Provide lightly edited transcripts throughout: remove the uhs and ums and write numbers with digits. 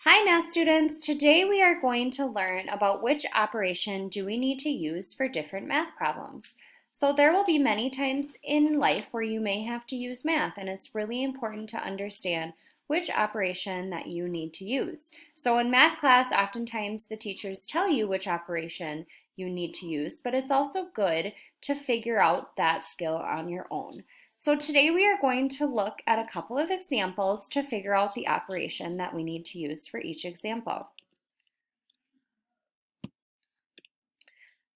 Hi math students, today we are going to learn about which operation do we need to use for different math problems. So there will be many times in life where you may have to use math, and it's really important to understand which operation that you need to use. So in math class, oftentimes the teachers tell you which operation you need to use, but it's also good to figure out that skill on your own. So today we are going to look at a couple of examples to figure out the operation that we need to use for each example.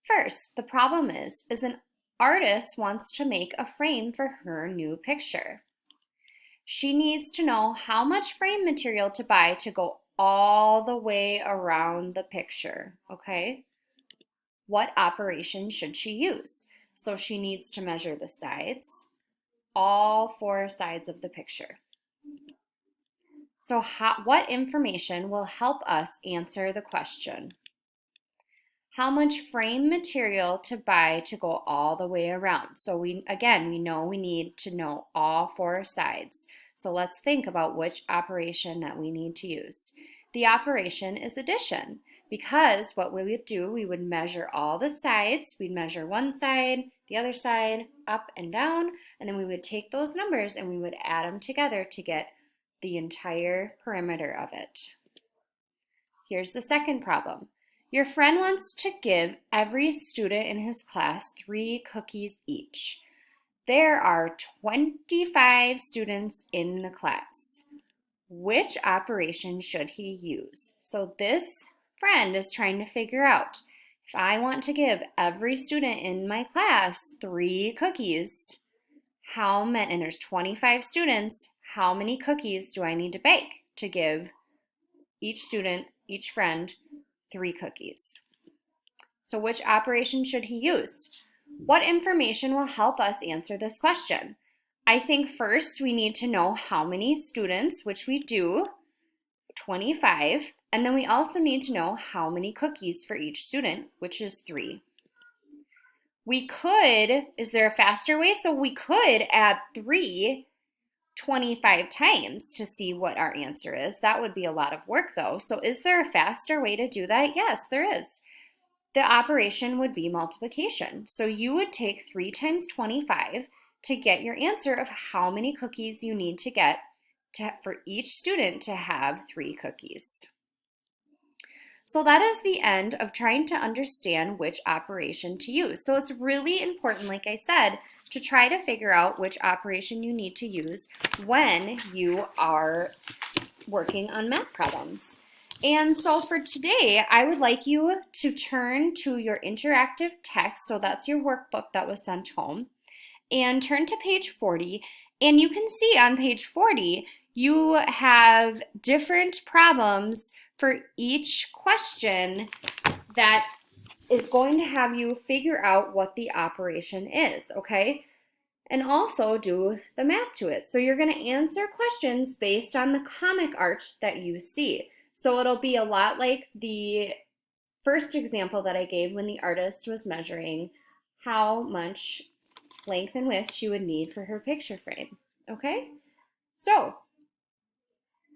First, the problem is an artist wants to make a frame for her new picture. She needs to know how much frame material to buy to go all the way around the picture, okay? What operation should she use? So she needs to measure the sides, all four sides of the picture. So what information will help us answer the question? How much frame material to buy to go all the way around? So we know we need to know all four sides. So let's think about which operation that we need to use. The operation is addition, because what we would do, we would measure all the sides. We'd measure one side, the other side, up and down, and then we would take those numbers and we would add them together to get the entire perimeter of it. Here's the second problem. Your friend wants to give every student in his class 3 cookies each. There are 25 students in the class. Which operation should he use? So this friend is trying to figure out, if I want to give every student in my class 3 cookies, how many, and there's 25 students, how many cookies do I need to bake to give each student, each friend, 3 cookies? So which operation should he use? What information will help us answer this question? I think first we need to know how many students, which we do, 25, and then we also need to know how many cookies for each student, which is 3. Is there a faster way? So we could add 3 25 times to see what our answer is. That would be a lot of work though. So is there a faster way to do that? Yes, there is. The operation would be multiplication. So you would take 3 times 25 to get your answer of how many cookies you need to get for each student to have 3 cookies. So that is the end of trying to understand which operation to use. So it's really important, like I said, to try to figure out which operation you need to use when you are working on math problems. And so for today, I would like you to turn to your interactive text, so that's your workbook that was sent home, and turn to page 40. And you can see on page 40, you have different problems for each question that is going to have you figure out what the operation is, okay? And also do the math to it. So you're going to answer questions based on the comic art that you see. So it'll be a lot like the first example that I gave when the artist was measuring how much length and width she would need for her picture frame, okay? So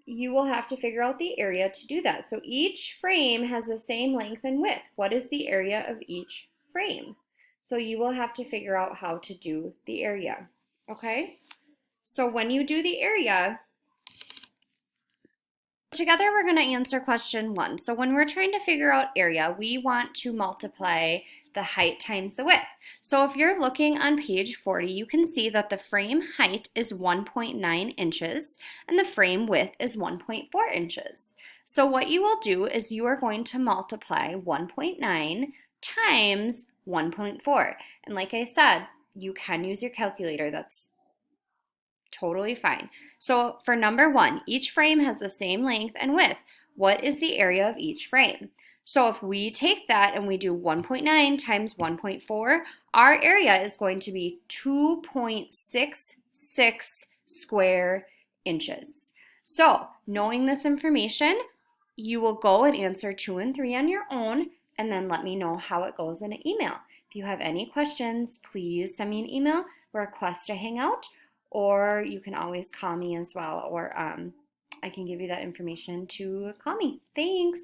you will have to figure out the area to do that. So each frame has the same length and width. What is the area of each frame? So you will have to figure out how to do the area, okay? So when you do the area, together we're going to answer question 1. So when we're trying to figure out area, we want to multiply the height times the width. So if you're looking on page 40, you can see that the frame height is 1.9 inches and the frame width is 1.4 inches. So what you will do is you are going to multiply 1.9 times 1.4. And like I said, you can use your calculator. That's totally fine. So for number 1, each frame has the same length and width. What is the area of each frame? So if we take that and we do 1.9 times 1.4, our area is going to be 2.66 square inches. So knowing this information, you will go and answer 2 and 3 on your own, and then let me know how it goes in an email. If you have any questions, please send me an email, request a hangout, or you can always call me as well, or I can give you that information to call me. Thanks.